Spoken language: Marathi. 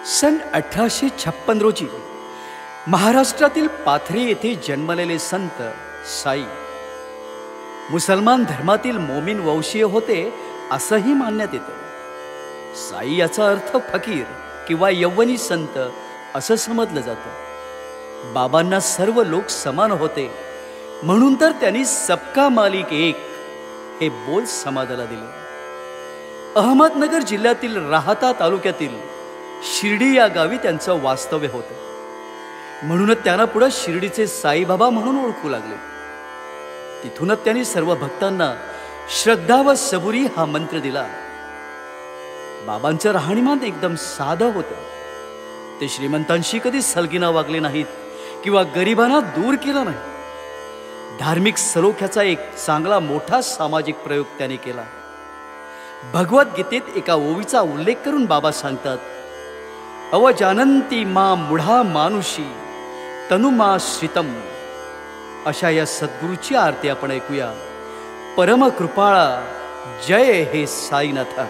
सन 1856 रोजी महाराष्ट्रातील पाथरी येथे जन्मलेले संत साई मुसलमान धर्मातील मोमीन वंशीय होते असंही मानण्यात येतं। साई याचा अर्थ फकीर किंवा यव्वनी संत असं समजलं जातं। बाबांना सर्व लोक समान होते म्हणून तर त्यांनी सबका मालिक एक हे बोल समाजाला दिले। अहमदनगर जिल्ह्यातील राहाता तालुक्यातील शिर्डी या गावी त्यांचं वास्तव्य होतं, म्हणूनच त्यांना पुढे शिर्डीचे साईबाबा म्हणून ओळखू लागले। तिथूनच त्यांनी सर्व भक्तांना श्रद्धा व सबुरी हा मंत्र दिला। बाबांचं राहणीमान एकदम साधं होतं। ते श्रीमंतांशी कधी सलगिना वागले नाहीत किंवा गरिबांना दूर केलं नाही। धार्मिक सलोख्याचा एक चांगला मोठा सामाजिक प्रयोग त्यांनी केला। भगवद्गीतेत एका ओवीचा उल्लेख करून बाबा सांगतात, अवजानंती मा मुढा मानुषी तनुमा श्रितम। अशा या सद्गुरूची आरती आपण ऐकूया। परम कृपाळा जय हे साईनाथ।